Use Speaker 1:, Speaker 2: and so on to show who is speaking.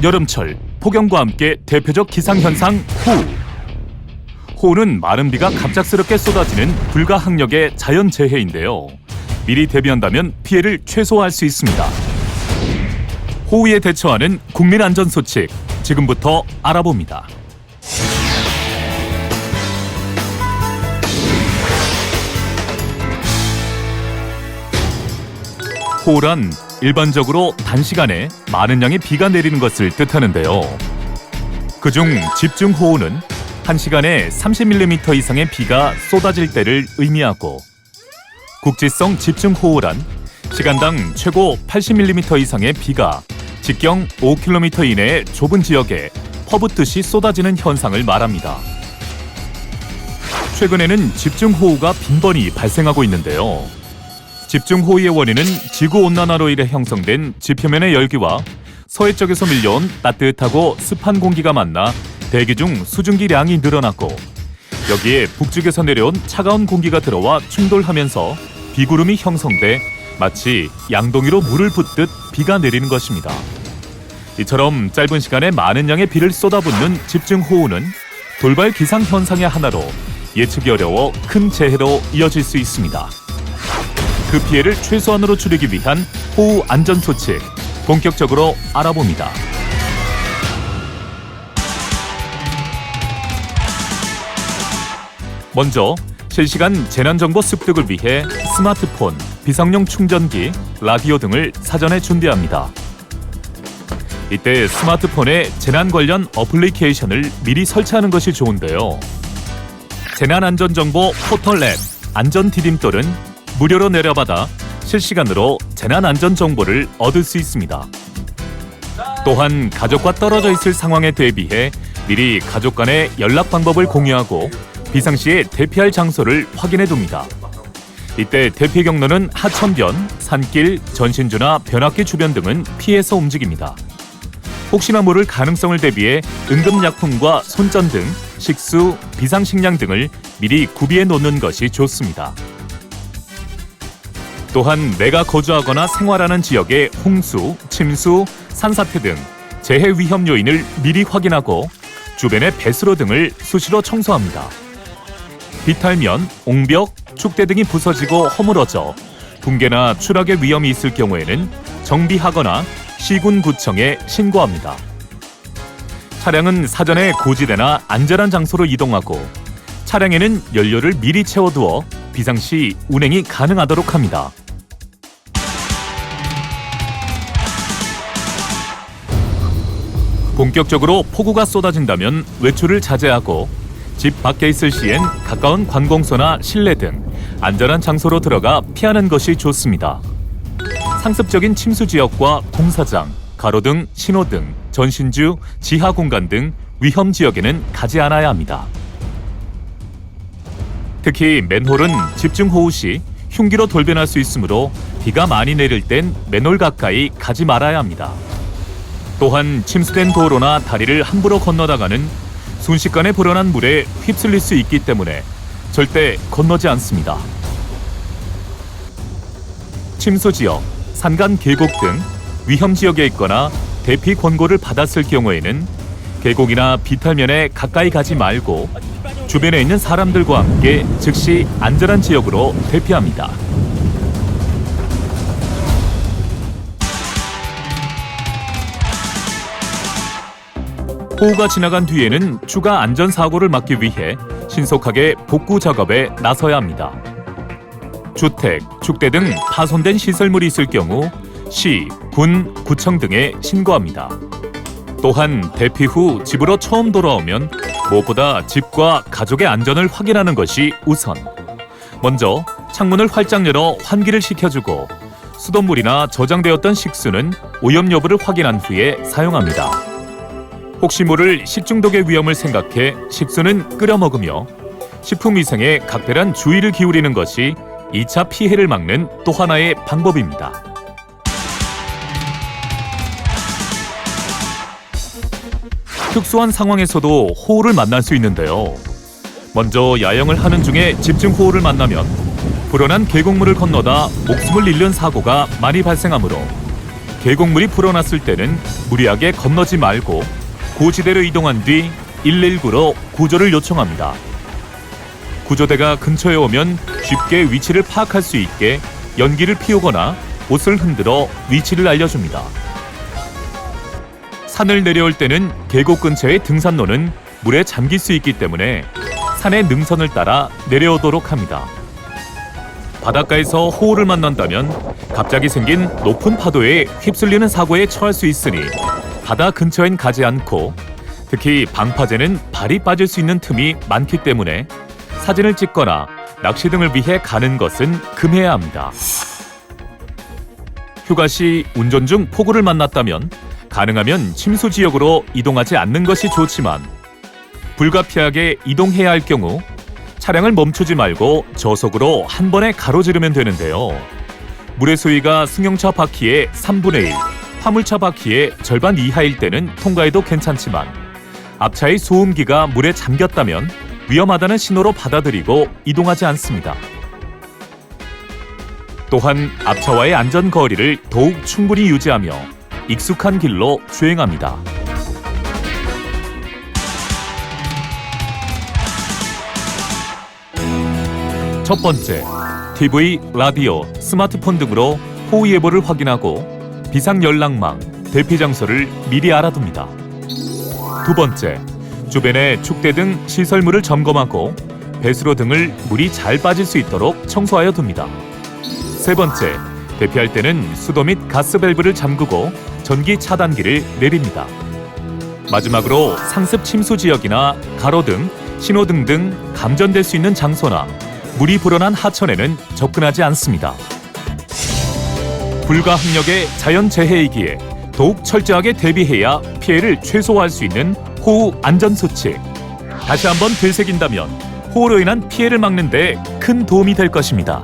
Speaker 1: 여름철 폭염과 함께 대표적 기상현상 호우. 호우는 마른 비가 갑작스럽게 쏟아지는 불가항력의 자연재해인데요. 미리 대비한다면 피해를 최소화할 수 있습니다. 호우에 대처하는 국민안전수칙, 지금부터 알아봅니다. 호우란 일반적으로 단시간에 많은 양의 비가 내리는 것을 뜻하는데요. 그중 집중호우는 1시간에 30mm 이상의 비가 쏟아질 때를 의미하고, 국지성 집중호우란 시간당 최고 80mm 이상의 비가 직경 5km 이내의 좁은 지역에 퍼붓듯이 쏟아지는 현상을 말합니다. 최근에는 집중호우가 빈번히 발생하고 있는데요. 집중호우의 원인은 지구온난화로 인해 형성된 지표면의 열기와 서해쪽에서 밀려온 따뜻하고 습한 공기가 만나 대기 중 수증기량이 늘어났고, 여기에 북쪽에서 내려온 차가운 공기가 들어와 충돌하면서 비구름이 형성돼 마치 양동이로 물을 붓듯 비가 내리는 것입니다. 이처럼 짧은 시간에 많은 양의 비를 쏟아붓는 집중호우는 돌발 기상현상의 하나로 예측이 어려워 큰 재해로 이어질 수 있습니다. 그 피해를 최소한으로 줄이기 위한 호우 안전수칙, 본격적으로 알아봅니다. 먼저 실시간 재난정보 습득을 위해 스마트폰, 비상용 충전기, 라디오 등을 사전에 준비합니다. 이때 스마트폰에 재난 관련 어플리케이션을 미리 설치하는 것이 좋은데요. 재난안전정보 포털 앱 안전디딤돌은 무료로 내려받아 실시간으로 재난안전정보를 얻을 수 있습니다. 또한 가족과 떨어져 있을 상황에 대비해 미리 가족 간의 연락 방법을 공유하고 비상시에 대피할 장소를 확인해 둡니다. 이때 대피 경로는 하천변, 산길, 전신주나 변압기 주변 등은 피해서 움직입니다. 혹시나 모를 가능성을 대비해 응급약품과 손전 등 식수, 비상식량 등을 미리 구비해 놓는 것이 좋습니다. 또한 내가 거주하거나 생활하는 지역의 홍수, 침수, 산사태 등 재해 위험 요인을 미리 확인하고 주변의 배수로 등을 수시로 청소합니다. 비탈면, 옹벽, 축대 등이 부서지고 허물어져 붕괴나 추락의 위험이 있을 경우에는 정비하거나 시군구청에 신고합니다. 차량은 사전에 고지대나 안전한 장소로 이동하고 차량에는 연료를 미리 채워두어 비상시 운행이 가능하도록 합니다. 본격적으로 폭우가 쏟아진다면 외출을 자제하고 집 밖에 있을 시엔 가까운 관공서나 실내 등 안전한 장소로 들어가 피하는 것이 좋습니다. 상습적인 침수 지역과 공사장, 가로등, 신호등, 전신주, 지하 공간 등 위험 지역에는 가지 않아야 합니다. 특히 맨홀은 집중호우 시 흉기로 돌변할 수 있으므로 비가 많이 내릴 땐 맨홀 가까이 가지 말아야 합니다. 또한 침수된 도로나 다리를 함부로 건너다가는 순식간에 불어난 물에 휩쓸릴 수 있기 때문에 절대 건너지 않습니다. 침수 지역, 산간 계곡 등 위험 지역에 있거나 대피 권고를 받았을 경우에는 계곡이나 비탈면에 가까이 가지 말고 주변에 있는 사람들과 함께 즉시 안전한 지역으로 대피합니다. 호우가 지나간 뒤에는 추가 안전사고를 막기 위해 신속하게 복구 작업에 나서야 합니다. 주택, 축대 등 파손된 시설물이 있을 경우 시, 군, 구청 등에 신고합니다. 또한 대피 후 집으로 처음 돌아오면 무엇보다 집과 가족의 안전을 확인하는 것이 우선. 먼저 창문을 활짝 열어 환기를 시켜주고 수돗물이나 저장되었던 식수는 오염 여부를 확인한 후에 사용합니다. 혹시 모를 식중독의 위험을 생각해 식수는 끓여 먹으며 식품위생에 각별한 주의를 기울이는 것이 2차 피해를 막는 또 하나의 방법입니다. 특수한 상황에서도 호우를 만날 수 있는데요. 먼저 야영을 하는 중에 집중호우를 만나면 불어난 계곡물을 건너다 목숨을 잃는 사고가 많이 발생하므로 계곡물이 불어났을 때는 무리하게 건너지 말고 고지대로 이동한 뒤 119로 구조를 요청합니다. 구조대가 근처에 오면 쉽게 위치를 파악할 수 있게 연기를 피우거나 옷을 흔들어 위치를 알려줍니다. 산을 내려올 때는 계곡 근처의 등산로는 물에 잠길 수 있기 때문에 산의 능선을 따라 내려오도록 합니다. 바닷가에서 호우를 만난다면 갑자기 생긴 높은 파도에 휩쓸리는 사고에 처할 수 있으니 바다 근처엔 가지 않고, 특히 방파제는 발이 빠질 수 있는 틈이 많기 때문에 사진을 찍거나 낚시 등을 위해 가는 것은 금해야 합니다. 휴가 시 운전 중 폭우를 만났다면 가능하면 침수 지역으로 이동하지 않는 것이 좋지만, 불가피하게 이동해야 할 경우 차량을 멈추지 말고 저속으로 한 번에 가로지르면 되는데요. 물의 수위가 승용차 바퀴의 3분의 1, 화물차 바퀴의 절반 이하일 때는 통과해도 괜찮지만, 앞차의 소음기가 물에 잠겼다면 위험하다는 신호로 받아들이고 이동하지 않습니다. 또한 앞차와의 안전 거리를 더욱 충분히 유지하며 익숙한 길로 주행합니다. 첫 번째, TV, 라디오, 스마트폰 등으로 호우 예보를 확인하고 비상 연락망, 대피 장소를 미리 알아둡니다. 두 번째, 주변의 축대 등 시설물을 점검하고 배수로 등을 물이 잘 빠질 수 있도록 청소하여 둡니다. 세 번째, 대피할 때는 수도 및 가스 밸브를 잠그고 전기 차단기를 내립니다. 마지막으로 상습 침수 지역이나 가로등, 신호등 등 감전될 수 있는 장소나 물이 불어난 하천에는 접근하지 않습니다. 불가항력의 자연재해이기에 더욱 철저하게 대비해야 피해를 최소화할 수 있는 호우 안전수칙. 다시 한번 되새긴다면 호우로 인한 피해를 막는 데 큰 도움이 될 것입니다.